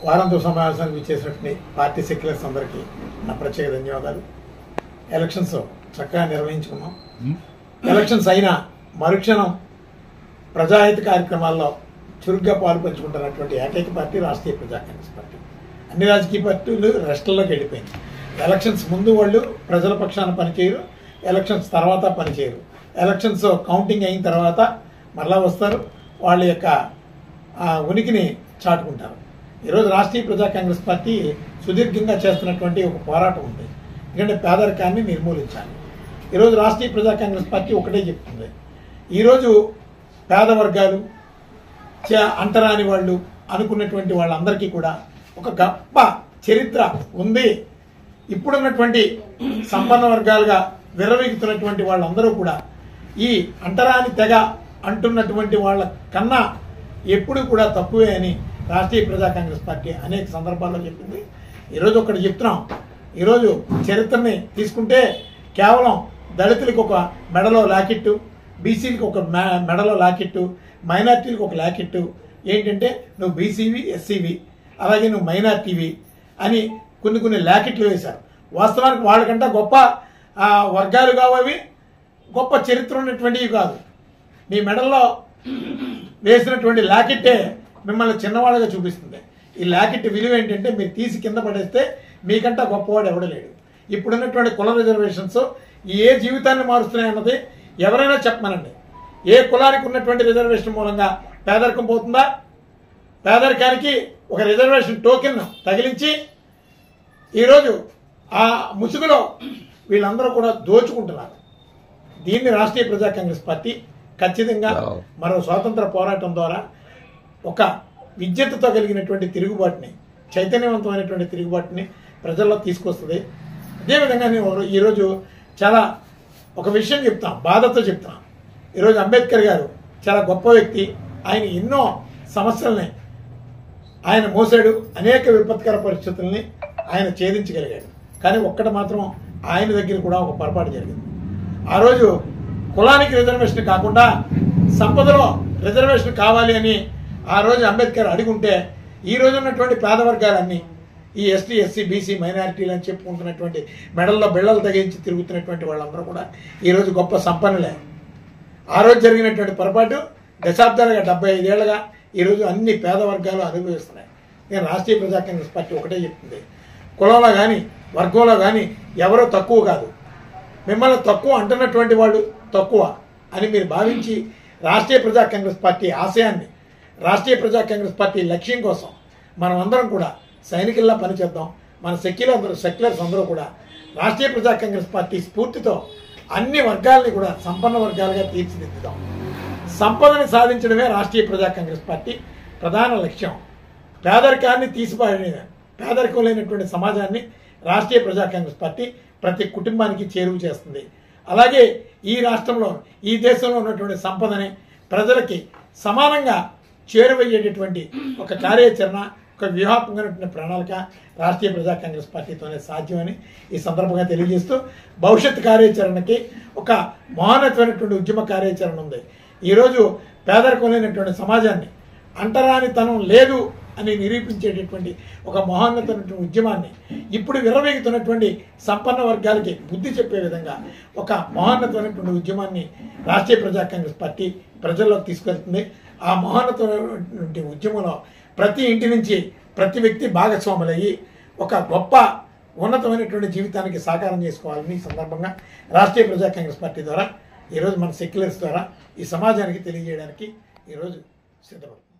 వారంతో సమావేశానికి ఇచ్చేసినటువంటి party seculars అందరికీ నా ప్రత్యేక ధన్యవాదాలు. ఎలక్షన్స్ చక్కగా నిర్వహించుకున్నాం. ఎలక్షన్స్ అయినా మరుక్షణం ప్రజాహిత కార్యక్రమాల్లో చురుగ్గా పాల్పంచుకుంటున్నటువంటి ఏకైక పార్టీ రాష్ట్రీయ ప్రజా కాంగ్రెస్ పార్టీ. అన్ని రాజకీయ పార్టీలు రెస్ట్లోకి వెళ్ళిపోయింది. ఎలక్షన్స్ ముందు వాళ్ళు ప్రజల పక్షాన పనిచేయరు, ఎలక్షన్స్ తర్వాత పనిచేయరు. ఎలక్షన్స్ కౌంటింగ్ అయిన తర్వాత మరలా వస్తారు, వాళ్ళ యొక్క ఉనికిని చాటుకుంటారు. ఈరోజు రాష్ట్రీయ ప్రజా కాంగ్రెస్ పార్టీ సుదీర్ఘంగా చేస్తున్నటువంటి ఒక పోరాటం ఉంది. ఎందుకంటే పేదరికాన్ని నిర్మూలించాలి. ఈరోజు రాష్ట్రీయ ప్రజా కాంగ్రెస్ పార్టీ ఒకటే చెప్తుంది, ఈరోజు పేద వర్గాలు అంటరాని వాళ్ళు అనుకున్నటువంటి వాళ్ళందరికీ కూడా ఒక గొప్ప చరిత్ర ఉంది. ఇప్పుడున్నటువంటి సంపన్న వర్గాలుగా విర్రవీగుతున్నటువంటి వాళ్ళందరూ కూడా ఈ అంటరాని తెగ అంటున్నటువంటి వాళ్ళ కన్నా ఎప్పుడు కూడా తక్కువే అని రాష్ట్రీయ ప్రజా కాంగ్రెస్ పార్టీ అనేక సందర్భాల్లో చెప్పింది. ఈరోజు ఒకటి చెప్తున్నాం, ఈరోజు చరిత్రని తీసుకుంటే కేవలం దళితులకు ఒక మెడలో లాకెట్టు, బీసీలకు ఒక మెడలో లాకెట్టు, మైనార్టీలకు ఒక లాకెట్టు. ఏంటంటే నువ్వు బీసీవి, ఎస్సీవి, అలాగే నువ్వు మైనార్టీవి అని కొన్ని లాకెట్లు వేశారు. వాస్తవానికి వాళ్ళకంటే గొప్ప వర్గాలు కావవి, గొప్ప చరిత్ర ఉన్నటువంటివి కాదు. మీ మెడల్లో వేసినటువంటి లాకెట్టే మిమ్మల్ని చిన్నవాళ్ళగా చూపిస్తుంది. ఈ లాకెట్ విలువ ఏంటంటే మీరు తీసి కింద పడేస్తే మీకంటే గొప్పవాడు ఎవడలేడు. ఇప్పుడున్నటువంటి కుల రిజర్వేషన్స్ ఏ జీవితాన్ని మారుస్తున్నాయన్నది ఎవరైనా చెప్పమనండి. ఏ కులానికి ఉన్నటువంటి రిజర్వేషన్ మూలంగా పేదరికం పోతుందా? పేదరికానికి ఒక రిజర్వేషన్ టోకెన్ తగిలించి ఈరోజు ఆ ముసుగులో వీళ్ళందరూ కూడా దోచుకుంటున్నారు. దీన్ని రాష్ట్రీయ ప్రజా కాంగ్రెస్ పార్టీ ఖచ్చితంగా మరో స్వాతంత్ర పోరాటం ద్వారా ఒక విద్యతో కలిగినటువంటి తిరుగుబాటుని, చైతన్యవంతమైనటువంటి తిరుగుబాటుని ప్రజల్లో తీసుకొస్తుంది. అదేవిధంగా నేను ఈరోజు చాలా ఒక విషయం చెప్తాం, బాధతో చెప్తాం. ఈరోజు అంబేద్కర్ గారు చాలా గొప్ప వ్యక్తి. ఆయన ఎన్నో సమస్యల్ని ఆయన మోసాడు, అనేక విపత్కర పరిస్థితుల్ని ఆయన ఛేదించగలిగాడు. కానీ ఒక్కటి మాత్రం ఆయన దగ్గర కూడా ఒక పొరపాటు జరిగింది. ఆ రోజు కులానికి రిజర్వేషన్ కాకుండా సంపదలో రిజర్వేషన్ కావాలి అని ఆ రోజు అంబేద్కర్ అడుగుంటే ఈ రోజు ఉన్నటువంటి పేద వర్గాలన్నీ ఈ ఎస్టీ, ఎస్సీ, బీసీ, మైనారిటీలు అని చెప్పుకుంటున్నటువంటి మెడల్లో బిళ్ళలు తగ్గించి తిరుగుతున్నటువంటి వాళ్ళందరూ కూడా ఈరోజు గొప్ప సంపన్నులే. ఆ రోజు జరిగినటువంటి పొరపాటు దశాబ్దాలుగా 75 ఏళ్లుగా ఈరోజు అన్ని పేద వర్గాలు అనుభవిస్తున్నాయి. నేను రాష్ట్రీయ ప్రజా కాంగ్రెస్ పార్టీ ఒకటే చెప్తుంది, కులంలో కానీ వర్గంలో కానీ ఎవరో తక్కువ కాదు. మిమ్మల్ని తక్కువ అంటున్నటువంటి వాళ్ళు తక్కువ అని మీరు భావించి రాష్ట్రీయ ప్రజా కాంగ్రెస్ పార్టీ ఆశయాన్ని, రాష్ట్రీయ ప్రజా కాంగ్రెస్ పార్టీ లక్ష్యం కోసం మనం అందరం కూడా సైనికుల్లా పనిచేద్దాం. మన సెక్యులర్స్ అందరూ కూడా రాష్ట్రీయ ప్రజా కాంగ్రెస్ పార్టీ స్ఫూర్తితో అన్ని వర్గాలని కూడా సంపన్న వర్గాలుగా తీర్చిదిద్దుదాం. సంపదని సాధించడమే రాష్ట్రీయ ప్రజా కాంగ్రెస్ పార్టీ ప్రధాన లక్ష్యం. పేదరికాన్ని తీసిపాడిన, పేదరికం లేనటువంటి సమాజాన్ని రాష్ట్రీయ ప్రజా కాంగ్రెస్ పార్టీ ప్రతి కుటుంబానికి చేరువ చేస్తుంది. అలాగే ఈ రాష్ట్రంలో, ఈ దేశంలో ఉన్నటువంటి సంపదని ప్రజలకి సమానంగా చేరువయ్యేటటువంటి ఒక కార్యాచరణ, ఒక వ్యూహాత్మకమైనటువంటి ప్రణాళిక రాష్ట్రీయ ప్రజా కాంగ్రెస్ పార్టీతోనే సాధ్యమని ఈ సందర్భంగా తెలియజేస్తూ, భవిష్యత్ కార్యాచరణకి ఒక మహోన్నతమైనటువంటి ఉద్యమ కార్యాచరణ ఉంది. ఈరోజు పేదరికం లేనటువంటి సమాజాన్ని, అంటరానితనం లేదు అని నిరూపించేటటువంటి ఒక మహోన్నతమైనటువంటి ఉద్యమాన్ని, ఇప్పుడు విర్రవీగుతున్నటువంటి సంపన్న వర్గాలకి బుద్ధి చెప్పే విధంగా ఒక మహోన్నతమైనటువంటి ఉద్యమాన్ని రాష్ట్రీయ ప్రజా కాంగ్రెస్ పార్టీ ప్రజల్లోకి తీసుకెళ్తుంది. ఆ మహోన్నతమైనటువంటి ఉద్యమంలో ప్రతి ఇంటి నుంచి ప్రతి వ్యక్తి భాగస్వాములయ్యి ఒక గొప్ప ఉన్నతమైనటువంటి జీవితానికి సాకారం చేసుకోవాలని ఈ సందర్భంగా రాష్ట్రీయ ప్రజా కాంగ్రెస్ పార్టీ ద్వారా ఈరోజు మన సెక్యులర్స్ ద్వారా ఈ సమాజానికి తెలియజేయడానికి ఈరోజు సిద్ధపడుతుంది.